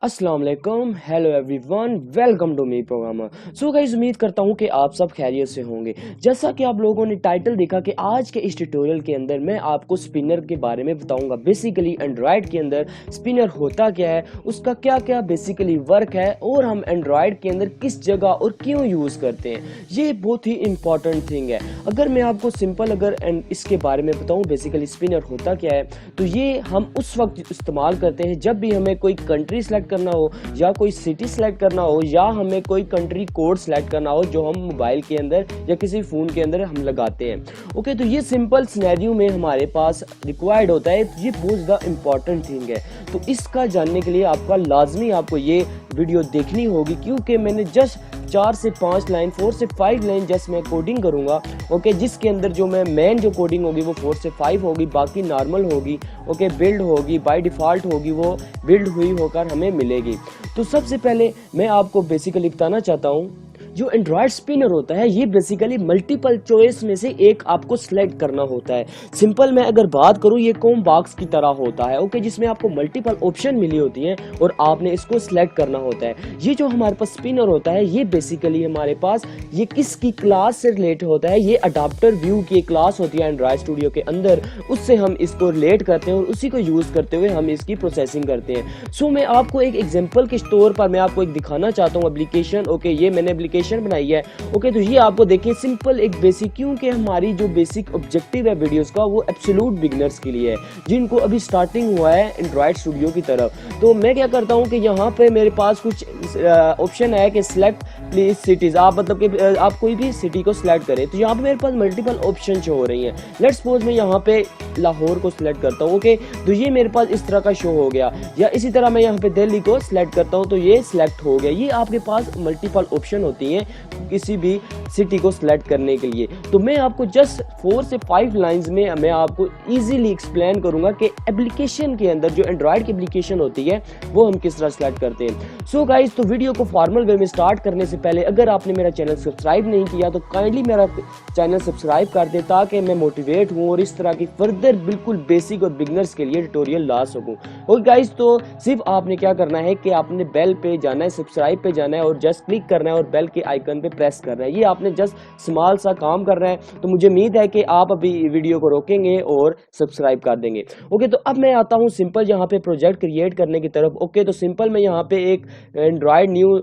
अस्सलाम वालेकुम, hello everyone, welcome to me programmer. So guys, उम्मीद करता हूँ कि आप सब खैरियत से होंगे। जैसा कि आप लोगों ने टाइटल देखा कि आज के इस ट्यूटोरियल के अंदर मैं आपको स्पिनर के बारे में बताऊंगा। बेसिकली एंड्रॉयड के अंदर स्पिनर होता क्या है, उसका क्या क्या बेसिकली वर्क है और हम एंड्रॉयड के अंदर किस जगह और क्यों यूज़ करते हैं, ये बहुत ही इंपॉर्टेंट थिंग है। अगर मैं आपको सिंपल इसके बारे में बताऊँ बेसिकली स्पिनर होता क्या है, तो ये हम उस वक्त इस्तेमाल करते हैं जब भी हमें कोई कंट्री सेलेक्ट करना हो या कोई सिटी सेलेक्ट करना हो या हमें कोई कंट्री कोड सेलेक्ट करना हो जो हम मोबाइल के अंदर या किसी फ़ोन के अंदर हम लगाते हैं। ओके, तो ये सिंपल सिनेरियो में हमारे पास रिक्वायर्ड होता है। ये बहुत ज़्यादा इंपॉर्टेंट थिंग है, तो इसका जानने के लिए आपका लाजमी आपको ये वीडियो देखनी होगी, क्योंकि मैंने जस्ट 4 से 5 लाइन 4 से 5 लाइन जस्ट मैं कोडिंग करूंगा। ओके, जिसके अंदर जो मैं मेन जो कोडिंग होगी वो 4 से 5 होगी, बाकी नॉर्मल होगी। ओके, बिल्ड होगी बाय डिफ़ॉल्ट होगी, वो बिल्ड हुई होकर हमें मिलेगी। तो सबसे पहले मैं आपको बेसिकली बताना चाहता हूँ, जो एंड्रॉयड स्पिनर होता है ये बेसिकली मल्टीपल चॉइस में से एक आपको सिलेक्ट करना होता है। सिंपल मैं अगर बात करूं, ये कॉम बॉक्स की तरह होता है। ओके, जिसमें आपको मल्टीपल ऑप्शन मिली होती हैं और आपने इसको सिलेक्ट करना होता है। ये जो हमारे पास स्पिनर होता है ये बेसिकली हमारे पास ये किसकी क्लास से रिलेटेड होता है, ये अडाप्टर व्यू की क्लास होती है एंड्रॉयड स्टूडियो के अंदर, उससे हम इसको रिलेट करते हैं और उसी को यूज़ करते हुए हम इसकी प्रोसेसिंग करते हैं। सो मैं आपको एक एग्जाम्पल के तौर पर मैं आपको एक दिखाना चाहता हूँ एप्लीकेशन। ओके, ये मैंने एप्लीकेशन बनाई है। ओके, तो ये आपको देखिए सिंपल एक बेसिक, क्योंकि हमारी जो बेसिक ऑब्जेक्टिव है वीडियोस का वो एब्सोल्यूट बिगिनर्स के लिए है, जिनको अभी स्टार्टिंग हुआ है एंड्रॉयड स्टूडियो की तरफ। तो मैं क्या करता हूँ कि यहाँ पे मेरे पास कुछ ऑप्शन है कि सिलेक्ट प्लीज सिटीज, आप मतलब कि आप कोई भी सिटी को सिलेक्ट करें। तो यहाँ पे मेरे पास मल्टीपल ऑप्शन शो हो रही हैं। लेट्स सपोज मैं यहाँ पे लाहौर को सिलेक्ट करता हूँ। ओके, तो ये मेरे पास इस तरह का शो हो गया, या इसी तरह मैं यहाँ पे दिल्ली को सिलेक्ट करता हूँ तो ये सिलेक्ट हो गया। ये आपके पास मल्टीपल ऑप्शन होती हैं किसी भी सिटी को सिलेक्ट करने के लिए। तो मैं आपको जस्ट 4 से 5 लाइंस में मैं आपको इजीली एक्सप्लेन करूंगा कि एप्लीकेशन के अंदर जो एंड्रॉयड की एप्लीकेशन होती है वो हम किस तरह सिलेक्ट करते हैं। सो गाइस, तो वीडियो को फॉर्मल वे में स्टार्ट करने से पहले अगर आपने मेरा चैनल सब्सक्राइब नहीं किया तो काइंडली मेरा चैनल सब्सक्राइब कर दे, ताकि मैं मोटिवेट हूँ और इस तरह की फर्दर बिल्कुल बेसिक और बिगनर्स के लिए ट्यूटोरियल ला सकूँ। और गाइस, तो सिर्फ आपने क्या करना है कि आपने बेल पे जाना है, सब्सक्राइब पे जाना है और जस्ट क्लिक करना है और बेल के आइकन पे प्रेस करना है। ये आपने जस्ट स्मॉल सा काम करना है। तो मुझे उम्मीद है कि आप अभी वीडियो को रोकेंगे और सब्सक्राइब कर देंगे। ओके, तो अब मैं आता हूँ सिंपल यहाँ पे प्रोजेक्ट क्रिएट करने की तरफ। ओके, तो सिंपल मैं यहाँ पे एक एंड्रॉयड न्यू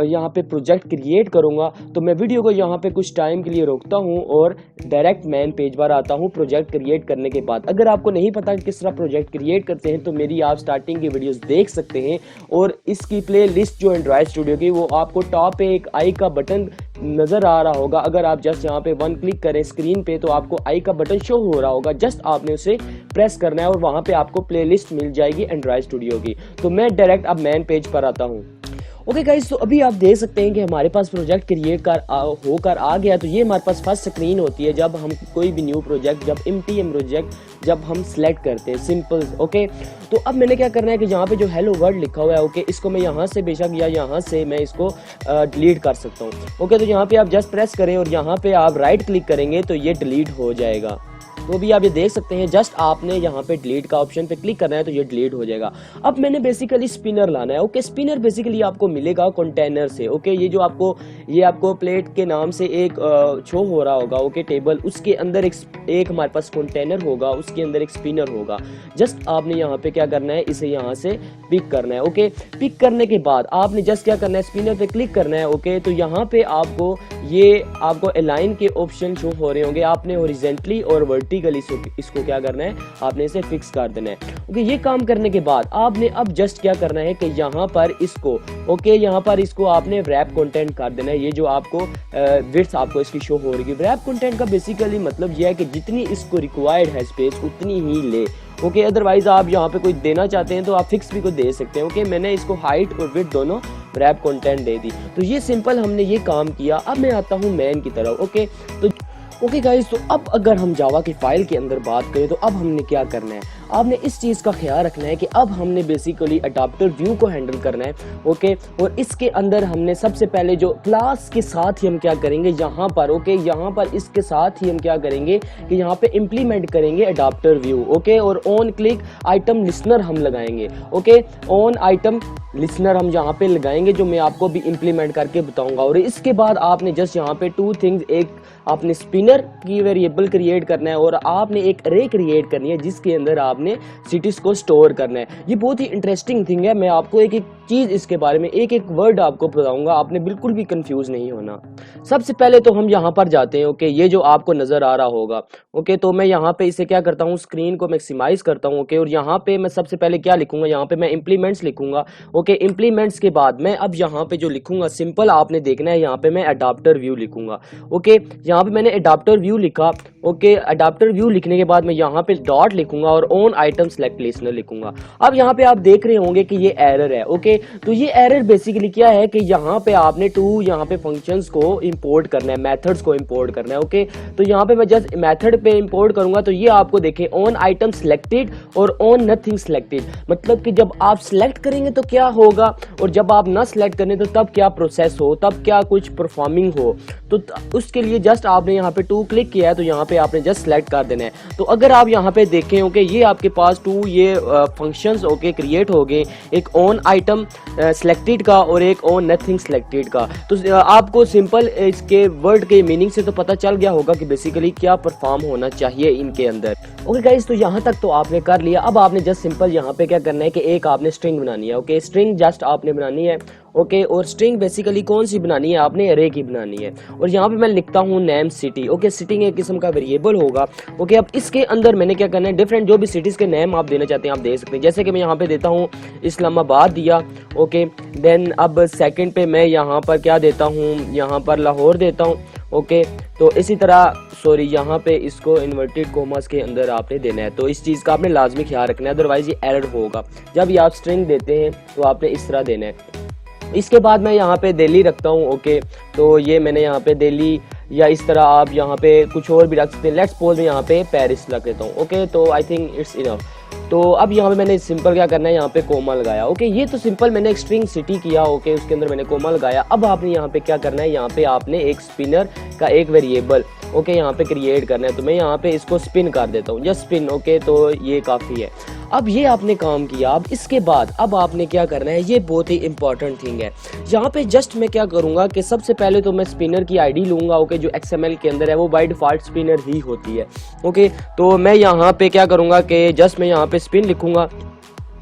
यहाँ पे प्रोजेक्ट क्रिएट करूँगा। तो मैं वीडियो को यहाँ पे कुछ टाइम के लिए रोकता हूँ और डायरेक्ट मेन पेज पर आता हूँ प्रोजेक्ट क्रिएट करने के बाद। अगर आपको नहीं पता किस तरह प्रोजेक्ट क्रिएट करते हैं तो मेरी आप स्टार्टिंग की वीडियोस देख सकते हैं, और इसकी प्ले लिस्ट जो एंड्रॉयड स्टूडियो की वो आपको टॉप पे एक आई का बटन नज़र आ रहा होगा। अगर आप जस्ट यहाँ पे 1 क्लिक करें स्क्रीन पे तो आपको आई का बटन शो हो रहा होगा, जस्ट आपने उसे प्रेस करना है और वहाँ पे आपको प्लेलिस्ट मिल जाएगी एंड्रॉयड स्टूडियो की। तो मैं डायरेक्ट अब मेन पेज पर आता हूँ। ओके गाइस, तो अभी आप देख सकते हैं कि हमारे पास प्रोजेक्ट क्रिएट होकर आ गया। तो ये हमारे पास फर्स्ट स्क्रीन होती है जब हम कोई भी न्यू प्रोजेक्ट, जब एमटीएम प्रोजेक्ट जब हम सेलेक्ट करते हैं, सिंपल। ओके, तो अब मैंने क्या करना है कि यहाँ पे जो हेलो वर्ड लिखा हुआ है, ओके, इसको मैं यहाँ से बेशक या यहाँ से मैं इसको डिलीट कर सकता हूँ। ओके, तो यहाँ पे आप जस्ट प्रेस करें और यहाँ पे आप राइट क्लिक करेंगे तो ये डिलीट हो जाएगा। तो भी आप ये देख सकते हैं, जस्ट आपने यहाँ पे डिलीट का ऑप्शन पे क्लिक करना है तो ये डिलीट हो जाएगा। अब मैंने बेसिकली स्पिनर लाना है। ओके, स्पिनर बेसिकली आपको मिलेगा कंटेनर से। ओके, ये जो आपको प्लेट के नाम से एक शो हो रहा होगा, ओके, टेबल, उसके अंदर एक हमारे पास कंटेनर होगा, उसके अंदर एक स्पिनर होगा। जस्ट आपने यहाँ पे क्या करना है, इसे यहाँ से पिक करना है। ओके, पिक करने के बाद आपने जस्ट क्या करना है, स्पिनर पे क्लिक करना है। ओके, तो यहाँ पे आपको अलाइन के ऑप्शन शो हो रहे होंगे। आपने हॉरिजॉन्टली और वर्टिकली इसको क्या करना है, आपने इसे फिक्स कर देना है। ओके, ये काम करने के बाद आपने अब जस्ट क्या करना है कि यहाँ पर इसको, ओके, यहाँ पर इसको आपने रैप कंटेंट कर देना है। ये जो आपको विड्थ आपको इसकी शो हो रही है। रैप कंटेंट का बेसिकली मतलब यह है कि जितनी इसको रिक्वायर्ड है स्पेस उतनी ही ले। ओके, अदरवाइज आप यहाँ पे कोई देना चाहते हैं तो आप फिक्स भी को दे सकते हैं। ओके, मैंने इसको हाइट और विड्थ दोनों रैप कंटेंट दे दी। तो ये सिंपल हमने ये काम किया। अब मैं आता हूँ मेन की तरफ। ओके, ओके गाइस, तो अब अगर हम जावा की फाइल के अंदर बात करें तो अब हमने क्या करना है, आपने इस चीज़ का ख्याल रखना है कि अब हमने बेसिकली अडाप्टर व्यू को हैंडल करना है। ओके, और इसके अंदर हमने सबसे पहले जो क्लास के साथ ही हम क्या करेंगे यहाँ पर, ओके यहाँ पर इसके साथ ही हम क्या करेंगे कि यहाँ पे इम्प्लीमेंट करेंगे अडाप्टर व्यू। ओके, और ऑन क्लिक आइटम लिस्नर हम लगाएंगे। ओके, ऑन आइटम लिसनर हम यहाँ पे लगाएंगे, जो मैं आपको भी इम्प्लीमेंट करके बताऊंगा। और इसके बाद आपने जस्ट यहाँ पे टू थिंग्स, एक आपने स्पिनर की वेरिएबल क्रिएट करना है और आपने एक अरे क्रिएट करनी है जिसके अंदर आपने सिटीज को स्टोर करना है। ये बहुत ही इंटरेस्टिंग थिंग है, मैं आपको एक एक चीज़ इसके बारे में एक एक वर्ड आपको बताऊंगा, आपने बिल्कुल भी कंफ्यूज नहीं होना। सबसे पहले तो हम यहाँ पर जाते हैं। ओके, ये जो आपको नजर आ रहा होगा, ओके तो मैं यहाँ पे इसे क्या करता हूँ, स्क्रीन को मैक्सिमाइज करता हूँ। ओके, और यहाँ पे मैं सबसे पहले क्या लिखूंगा, यहाँ पे मैं इम्प्लीमेंट्स लिखूंगा। ओके, इम्प्लीमेंट्स के बाद मैं अब यहाँ पे जो लिखूंगा, सिंपल आपने देखना है, यहाँ पे मैं अडाप्टर व्यू लिखूंगा। ओके, यहाँ पे मैंने अडाप्टर व्यू लिखा। ओके, अडाप्टर व्यू लिखने के बाद मैं यहाँ पे डॉट लिखूंगा और ऑन आइटम सेलेक्ट लिस्नर लिखूंगा। अब यहाँ पे आप देख रहे होंगे कि ये एरर है। ओके, तो ये एरर बेसिकली क्या है कि यहाँ पे आपने यहाँ पे फंक्शंस को इंपोर्ट करना है, मेथड्स को इंपोर्ट करना है। ओके, तो यहाँ पे मैं जस्ट मेथड पे इंपोर्ट करूंगा तो ये आपको देखें ऑन आइटम सिलेक्टेड और ऑन नथिंग सिलेक्टेड, मतलब कि जब आप सिलेक्ट करेंगे तो क्या होगा और जब आप ना सिलेक्ट करें तो तब क्या प्रोसेस हो, तब क्या कुछ परफॉर्मिंग हो। तो उसके लिए जस्ट आपने यहाँ पे टू क्लिक किया है तो यहाँ पे आपने जस्ट सिलेक्ट कर देना है। तो अगर आप यहाँ पे देखें, ओके ये आपके पास टू ये फंक्शंस ओके क्रिएट हो गए, एक ऑन आइटम सिलेक्टेड का और एक ऑन नथिंग सिलेक्टेड का। तो आपको सिंपल इसके वर्ड के मीनिंग से तो पता चल गया होगा कि बेसिकली क्या परफॉर्म होना चाहिए इनके अंदर। ओके गाइस, तो यहाँ तक तो आपने कर लिया। अब आपने जस्ट सिंपल यहाँ पे क्या करना है कि एक आपने स्ट्रिंग बनानी है। ओके, स्ट्रिंग जस्ट आपने बनानी है। ओके, और स्ट्रिंग बेसिकली कौन सी बनानी है, आपने अरे की बनानी है। और यहाँ पे मैं लिखता हूँ नेम सिटी। ओके, सिटी एक किस्म का वेरिएबल होगा। ओके, अब इसके अंदर मैंने क्या करना है, डिफरेंट जो भी सिटीज के नेम आप देना चाहते हैं आप दे सकते हैं। जैसे कि मैं यहाँ पे देता हूँ इस्लामाबाद दिया। ओके, देन अब सेकंड पे मैं यहाँ पर क्या देता हूँ, यहाँ पर लाहौर देता हूँ। ओके, तो इसी तरह सॉरी यहाँ पे इसको इन्वर्टेड कोमास के अंदर आपने देना है। तो इस चीज़ का आपने लाजमी ख्याल रखना है, अदरवाइज ये एरर होगा। जब ये आप स्ट्रिंग देते हैं तो आपने इस तरह देना है। इसके बाद मैं यहाँ पे दिल्ली रखता हूँ। ओके, तो ये मैंने यहाँ पे दिल्ली, या इस तरह आप यहाँ पे कुछ और भी रख सकते हैं। लेट्स सपोज मैं यहाँ पे पेरिस रख देता हूँ। ओके, तो आई थिंक इट्स इनफ। तो अब यहाँ पे मैंने सिंपल क्या करना है, यहाँ पे कोमा लगाया। ओके, ये तो सिंपल मैंने एक स्ट्रिंग सिटी किया। ओके, उसके अंदर मैंने कोमा लगाया। अब आपने यहाँ पे क्या करना है, यहाँ पे आपने एक स्पिनर का एक वेरिएबल ओके यहाँ पे क्रिएट करना है। तो मैं यहाँ पे इसको स्पिन कर देता हूँ, जस्ट स्पिन। ओके, तो ये काफ़ी है। अब ये आपने काम किया। अब इसके बाद अब आपने क्या करना है, ये बहुत ही इंपॉर्टेंट थिंग है। यहाँ पे जस्ट मैं क्या करूँगा कि सबसे पहले तो मैं स्पिनर की आईडी लूँगा। ओके, जो XML के अंदर है वो बाय डिफ़ॉल्ट स्पिनर ही होती है। ओके, तो मैं यहाँ पे क्या करूँगा कि जस्ट मैं यहाँ पे स्पिन लिखूँगा।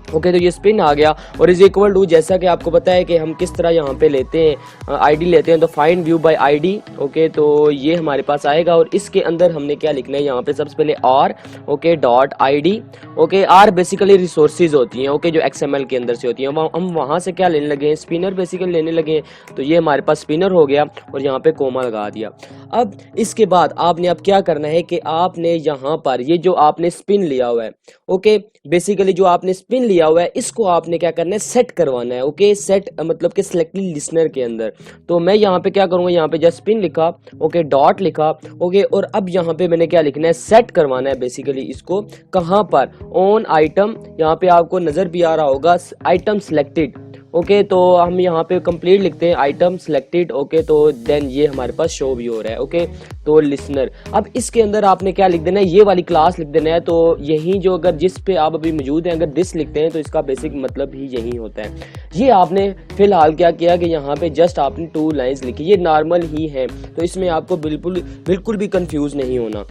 ओके, तो ये स्पिन आ गया और इज इक्वल टू, जैसा कि आपको पता है कि हम किस तरह यहाँ पे लेते हैं आईडी लेते हैं, तो find view bye ID. Okay, तो ये हमारे पास आएगा और इसके अंदर हमने क्या लिखना है, यहाँ पे सबसे पहले R okay dot ID. Okay, R basically resources होती हैं। ओके, जो XML के अंदर से होती हैं, हम वहाँ से क्या लेने लगे हैं, स्पिनर बेसिकली लेने लगे हैं। तो ये हमारे पास स्पिनर हो गया और यहाँ पे कोमा लगा दिया। अब इसके बाद आपने अब क्या करना है कि आपने यहाँ पर ये जो आपने स्पिन लिया हुआ है, ओके बेसिकली जो आपने स्पिन लिया हुआ है इसको आपने क्या करना है, सेट करवाना है। ओके, सेट मतलब कि सिलेक्टेड लिसनर के अंदर। तो मैं यहाँ पे क्या करूँगा, यहाँ पे जस्ट स्पिन लिखा। ओके, डॉट लिखा। ओके, और अब यहाँ पे मैंने क्या लिखना है, सेट करवाना है बेसिकली इसको। कहाँ पर, ऑन आइटम, यहाँ पे आपको नजर भी आ रहा होगा आइटम सिलेक्टेड। ओके, तो हम यहाँ पे कंप्लीट लिखते हैं आइटम सिलेक्टेड। ओके, तो देन ये हमारे पास शो भी हो रहा है। ओके, तो लिसनर। अब इसके अंदर आपने क्या लिख देना है, ये वाली क्लास लिख देना है। तो यही जो अगर जिस पे आप अभी मौजूद हैं, अगर दिस लिखते हैं तो इसका बेसिक मतलब ही यही होता है। ये आपने फिलहाल क्या किया कि यहाँ पे जस्ट आपने 2 लाइन्स लिखी, ये नॉर्मल ही है, तो इसमें आपको बिल्कुल भी कंफ्यूज नहीं होना।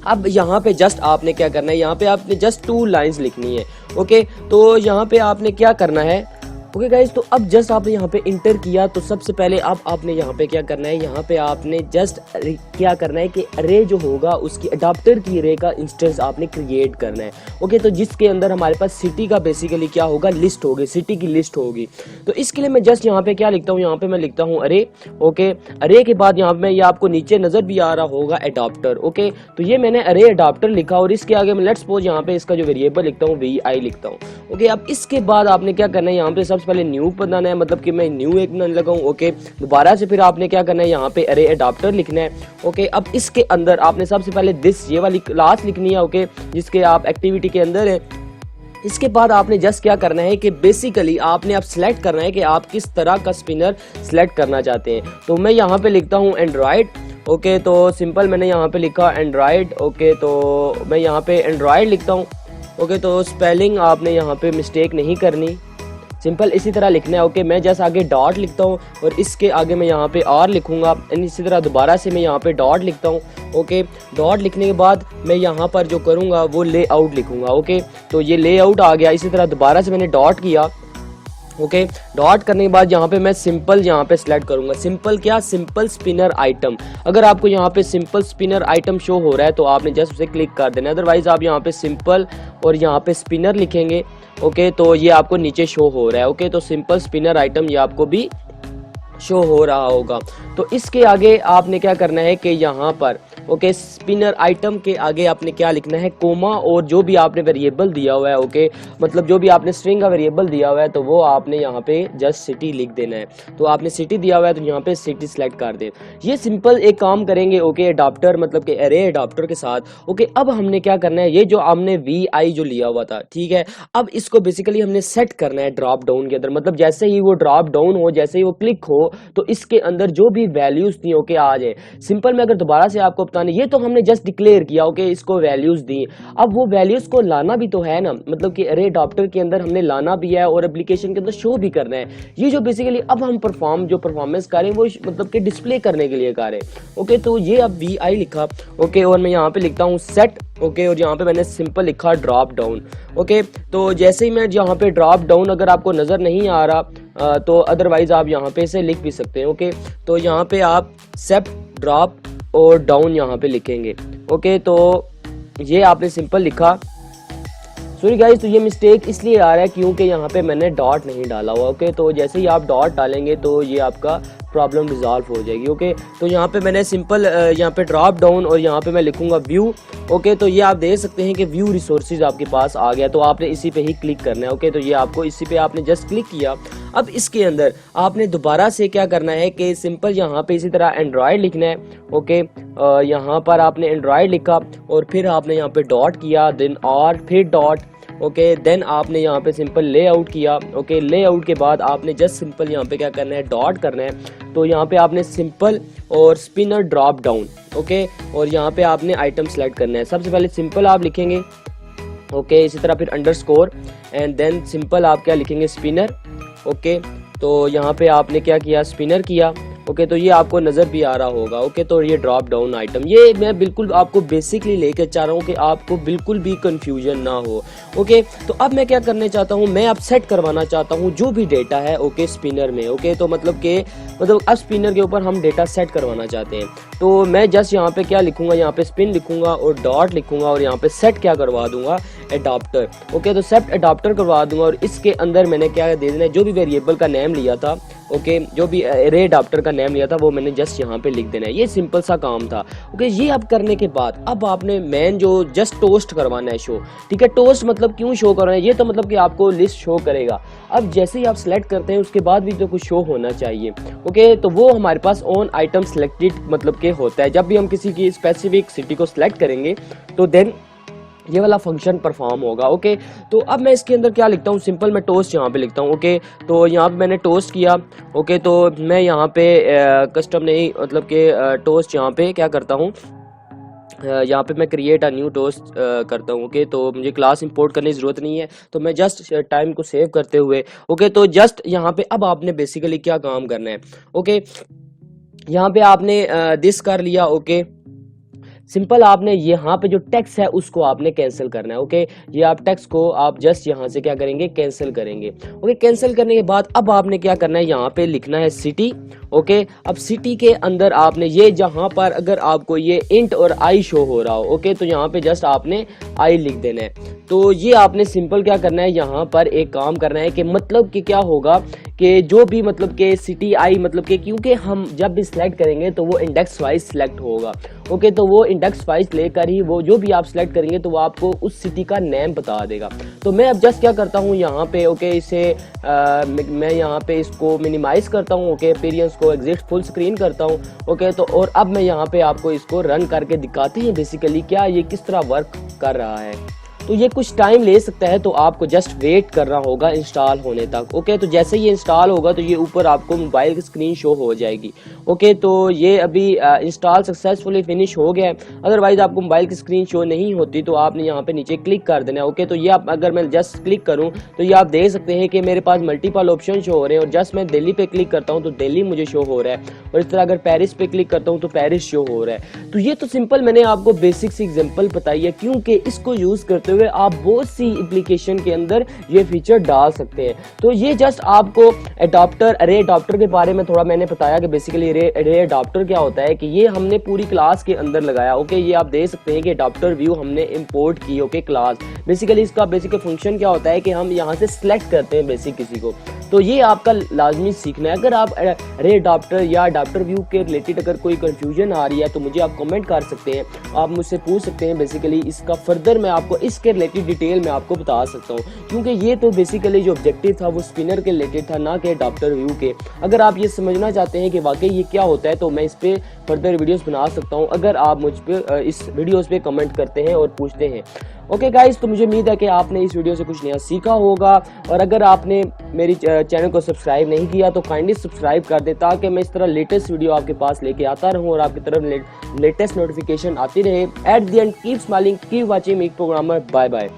अब यहाँ पे जस्ट आपने क्या करना है, यहाँ पे आपने जस्ट 2 लाइन्स लिखनी है। ओके, तो यहाँ पे आपने क्या करना है, ओके गाइज, तो अब जस्ट आपने यहाँ पे इंटर किया तो सबसे पहले अब आपने यहाँ पे क्या करना है, यहाँ पे आपने जस्ट क्या करना है कि अरे जो होगा उसकी अडाप्टर की अरे का इंस्टेंस आपने क्रिएट करना है। ओके, तो जिसके अंदर हमारे पास सिटी का बेसिकली क्या होगा, लिस्ट होगी, सिटी की लिस्ट होगी। तो इसके लिए मैं जस्ट यहाँ पे क्या लिखता हूँ, यहाँ पे मैं लिखता हूँ अरे। ओके, अरे के बाद यहाँ पे ये आपको नीचे नजर भी आ रहा होगा अडाप्टर। ओके, तो ये मैंने अरे अडाप्टर लिखा और इसके आगे मैं लेट्स सपोज यहाँ पे इसका जो वेरिएबल लिखता हूँ VI लिखता हूँ। ओके, अब इसके बाद आपने क्या करना है, यहाँ पे सबसे सबसे पहले न्यू बनाना है, मतलब कि मैं न्यू एक लगाऊं। ओके, दोबारा से फिर आपने क्या करना है, यहाँ पे अरे अडाप्टर लिखना है। ओके, अब इसके अंदर आपने सबसे पहले दिस ये वाली क्लास लिखनी है। ओके, जिसके आप एक्टिविटी के अंदर है। इसके बाद आपने जस्ट क्या करना है कि बेसिकली आपने अब सेलेक्ट करना है कि आप किस तरह का स्पिनर सेलेक्ट करना चाहते हैं। तो मैं यहाँ पे लिखता हूँ एंड्रॉयड। ओके, तो सिंपल मैंने यहाँ पे लिखा एंड्रॉयड। ओके, तो मैं यहाँ पे एंड्रॉयड लिखता हूँ। ओके, तो स्पेलिंग आपने यहाँ पे मिस्टेक नहीं करनी, सिंपल इसी तरह लिखना है। ओके, मैं जैसे आगे डॉट लिखता हूँ और इसके आगे मैं यहाँ पे आर लिखूंगा, इसी तरह दोबारा से मैं यहाँ पे डॉट लिखता हूँ। ओके, डॉट लिखने के बाद मैं यहाँ पर जो करूँगा वो लेआउट लिखूंगा। ओके, तो ये लेआउट आ गया। इसी तरह दोबारा से मैंने डॉट किया। ओके, डॉट करने के बाद यहाँ पे मैं सिंपल यहाँ पे सिलेक्ट करूंगा। सिंपल क्या, सिंपल स्पिनर आइटम। अगर आपको यहाँ पे सिंपल स्पिनर आइटम शो हो रहा है तो आपने जस्ट उसे क्लिक कर देना, अदरवाइज आप यहाँ पे सिंपल और यहाँ पे स्पिनर लिखेंगे। ओके, तो ये आपको नीचे शो हो रहा है। ओके, तो सिंपल स्पिनर आइटम ये आपको भी शो हो रहा होगा। तो इसके आगे आपने क्या करना है कि यहाँ पर ओके स्पिनर आइटम के आगे आपने क्या लिखना है, कोमा, और जो भी आपने वेरिएबल दिया हुआ है। ओके, मतलब जो भी आपने स्ट्रिंग का वेरिएबल दिया हुआ है तो वो आपने यहाँ पे जस्ट सिटी लिख देना है। तो आपने सिटी दिया हुआ है तो यहाँ पे सिटी सेलेक्ट कर दे। ये सिंपल एक काम करेंगे। ओके, अडाप्टर मतलब कि अरे अडाप्टर के साथ। ओके, अब हमने क्या करना है, ये जो हमने VI जो लिया हुआ था, ठीक है, अब इसको बेसिकली हमने सेट करना है ड्रॉप डाउन के अंदर। मतलब जैसे ही वो ड्रॉप डाउन हो, जैसे ही वो क्लिक हो, तो इसके अंदर जो भी वैल्यूज थी ओके आ जाए। सिंपल मैं अगर दोबारा से आपको बताने, ये तो हमने जस्ट डिक्लेयर किया। ओके, इसको वैल्यूज दी, अब वो वैल्यूज को लाना भी तो है ना, मतलब कि अरे अडॉप्टर के अंदर हमने लाना भी है और एप्लीकेशन के अंदर शो भी करना है। ये जो बेसिकली अब हम परफॉर्मेंस कर रहे हैं वो मतलब कि डिस्प्ले करने के लिए कर रहे हैं। ओके, तो ये अब VI लिखा। ओके, और मैं यहाँ पे लिखता हूँ सेट। ओके, और यहाँ पे मैंने सिंपल लिखा ड्रॉप डाउन। ओके, तो जैसे ही मैं यहाँ पे ड्रॉप डाउन अगर आपको नजर नहीं आ रहा तो अदरवाइज आप यहाँ पे इसे लिख भी सकते हैं। ओके, तो यहाँ पे आप सेट ड्रॉप और डाउन यहाँ पे लिखेंगे। ओके, तो ये आपने सिंपल लिखा। सॉरी गाइस, तो ये मिस्टेक इसलिए आ रहा है क्योंकि यहाँ पे मैंने डॉट नहीं डाला हुआ। ओके, तो जैसे ही आप डॉट डालेंगे तो ये आपका प्रॉब्लम रिजॉल्व हो जाएगी। ओके, तो यहाँ पे मैंने सिंपल यहाँ पे ड्रॉप डाउन और यहाँ पे मैं लिखूंगा व्यू। ओके, तो ये आप देख सकते हैं कि व्यू रिसोर्सेज आपके पास आ गया, तो आपने इसी पे ही क्लिक करना है। ओके, तो ये आपको इसी पे आपने जस्ट क्लिक किया। अब इसके अंदर आपने दोबारा से क्या करना है कि सिंपल यहाँ पे इसी तरह एंड्रॉयड लिखना है। ओके, यहाँ पर आपने एंड्रॉयड लिखा और फिर आपने यहाँ पे डॉट किया, देन और फिर डॉट। ओके, देन आपने यहाँ पे सिंपल लेआउट किया। ओके, लेआउट के बाद आपने जस्ट सिंपल यहाँ पे क्या करना है, डॉट करना है। तो यहाँ पे आपने सिंपल और स्पिनर ड्रॉप डाउन। ओके, और यहाँ पे आपने आइटम सेलेक्ट करना है। सबसे पहले सिंपल आप लिखेंगे। ओके, इसी तरह फिर अंडरस्कोर एंड देन सिंपल आप क्या लिखेंगे, स्पिनर। ओके, तो यहाँ पे आपने क्या किया, स्पिनर किया। ओके, तो ये आपको नज़र भी आ रहा होगा। ओके, तो ये ड्रॉप डाउन आइटम, ये मैं बिल्कुल आपको बेसिकली लेकर चाह रहा हूँ कि आपको बिल्कुल भी कंफ्यूजन ना हो। ओके, तो अब मैं क्या करने चाहता हूँ, मैं अब सेट करवाना चाहता हूँ जो भी डेटा है ओके स्पिनर में। ओके, तो मतलब अब स्पिनर के ऊपर हम डेटा सेट करवाना चाहते हैं। तो मैं जस्ट यहाँ पे क्या लिखूंगा, यहाँ पे स्पिन लिखूंगा और डॉट लिखूंगा और यहाँ पे सेट क्या करवा दूंगा, अडॉप्टर। ओके, तो सेट अडॉप्टर करवा दूंगा और इसके अंदर मैंने क्या दे देना है, जो भी वेरिएबल का नेम लिया था। ओके, जो भी अरे अडॉप्टर का नेम लिया था वो मैंने जस्ट यहाँ पे लिख देना है। ये सिंपल सा काम था। ओके, ये अब करने के बाद अब आपने मेन जो जस्ट टोस्ट करवाना है शो। ठीक है, टोस्ट मतलब क्यों शो करवाना है, ये तो मतलब कि आपको लिस्ट शो करेगा। अब जैसे ही आप सेलेक्ट करते हैं उसके बाद भी तो कुछ शो होना चाहिए। ओके, तो वो हमारे पास ऑन आइटम सेलेक्टेड मतलब के होता है। जब भी हम किसी की स्पेसिफिक सिटी को सिलेक्ट करेंगे तो देन ये वाला फंक्शन परफॉर्म होगा। ओके, तो अब मैं इसके अंदर क्या लिखता हूँ, सिंपल मैं टोस्ट यहाँ पे लिखता हूँ। ओके, तो यहाँ पे मैंने टोस्ट किया। ओके, तो मैं यहाँ पे कस्टम नहीं मतलब कि टोस्ट यहाँ पे क्या करता हूँ, यहाँ पे मैं क्रिएट अ न्यू टोस्ट करता हूँ। ओके, तो मुझे क्लास इंपोर्ट करने की ज़रूरत नहीं है, तो मैं जस्ट टाइम को सेव करते हुए ओके, तो जस्ट यहाँ पे अब आपने बेसिकली क्या काम करना है। ओके, यहाँ पे आपने दिस कर लिया। ओके, सिंपल आपने यहाँ पे जो टेक्स्ट है उसको आपने कैंसिल करना है। ओके, ये आप टेक्स्ट को आप जस्ट यहाँ से क्या करेंगे, कैंसिल करेंगे। ओके, कैंसिल करने के बाद अब आपने क्या करना है, यहाँ पे लिखना है सिटी। ओके। अब सिटी के अंदर आपने ये जहाँ पर अगर आपको ये इंट और आई शो हो रहा हो, ओके, तो यहाँ पे जस्ट आपने आई लिख देना है। तो ये आपने सिंपल क्या करना है, यहाँ पर एक काम करना है कि मतलब कि क्या होगा कि जो भी मतलब कि सिटी आई मतलब कि क्योंकि हम जब भी सिलेक्ट करेंगे तो वो इंडेक्स वाइज सिलेक्ट होगा, ओके, तो वो इंडेक्स वाइज लेकर ही वो जो भी आप सिलेक्ट करेंगे तो वो आपको उस सिटी का नेम बता देगा। तो मैं अब जस्ट क्या करता हूँ यहाँ पे, ओके, इसे मैं यहाँ पे इसको मिनिमाइज करता हूँ, ओके, अपीयरेंस को एग्जिट फुल स्क्रीन करता हूँ, ओके। तो और अब मैं यहाँ पे आपको इसको रन करके दिखाते हैं बेसिकली क्या ये किस तरह वर्क कर रहा है। तो ये कुछ टाइम ले सकता है, तो आपको जस्ट वेट करना होगा इंस्टॉल होने तक, ओके। तो जैसे ये इंस्टॉल होगा तो ये ऊपर आपको मोबाइल की स्क्रीन शो हो जाएगी, ओके। तो ये अभी इंस्टॉल सक्सेसफुली फिनिश हो गया है। अदरवाइज आपको मोबाइल की स्क्रीन शो नहीं होती तो आपने यहाँ पे नीचे क्लिक कर देना है, ओके। तो ये आप अगर मैं जस्ट क्लिक करूँ तो ये आप देख सकते हैं कि मेरे पास मल्टीपल ऑप्शन शो हो रहे हैं, और जस्ट मैं दिल्ली पे क्लिक करता हूँ तो दिल्ली मुझे शो हो रहा है, और इस तरह अगर पेरिस पे क्लिक करता हूँ तो पेरिस शो हो रहा है। तो ये तो सिंपल मैंने आपको बेसिक सी एग्जांपल बताई है, क्योंकि इसको यूज़ करते हुए आप बहुत सी एप्लीकेशन के अंदर ये फीचर डाल सकते हैं। तो ये जस्ट आपको अडॉप्टर, अरे अडॉप्टर के बारे में थोड़ा मैंने बताया कि बेसिकली अरे अडॉप्टर क्या होता है कि ये हमने पूरी क्लास के अंदर लगाया, ओके। ये आप देख सकते हैं कि अडॉप्टर व्यू हमने इंपोर्ट की, ओके, क्लास। बेसिकली इसका बेसिक फंक्शन क्या होता है कि हम यहाँ से सिलेक्ट करते हैं बेसिक किसी को, तो ये आपका लाजमी सीखना है। अगर आप अरे अडॉप्टर या अडॉप्टर व्यू के रिलेटेड अगर कोई कंफ्यूजन आ रही है तो मुझे आप कमेंट कर सकते हैं, आप मुझसे पूछ सकते हैं, बेसिकली इसका फर्दर मैं आपको इसके रिलेटेड डिटेल में आपको बता सकता हूँ, क्योंकि ये तो बेसिकली जो ऑब्जेक्टिव था वो स्पिनर के रिलेटेड था, ना कि अडॉप्टर व्यू के। अगर आप ये समझना चाहते हैं कि वाकई ये क्या होता है तो मैं इस पर फर्दर वीडियोस बना सकता हूँ, अगर आप मुझ पर इस वीडियोस पे कमेंट करते हैं और पूछते हैं, ओके गाइस। तो मुझे उम्मीद है कि आपने इस वीडियो से कुछ नया सीखा होगा, और अगर आपने मेरी चैनल को सब्सक्राइब नहीं किया तो काइंडली सब्सक्राइब कर दे, ताकि मैं इस तरह लेटेस्ट वीडियो आपके पास लेके आता रहूं और आपकी तरफ लेटेस्ट नोटिफिकेशन आती रहे। At the end keep smiling, keep watching meet programmer, bye bye.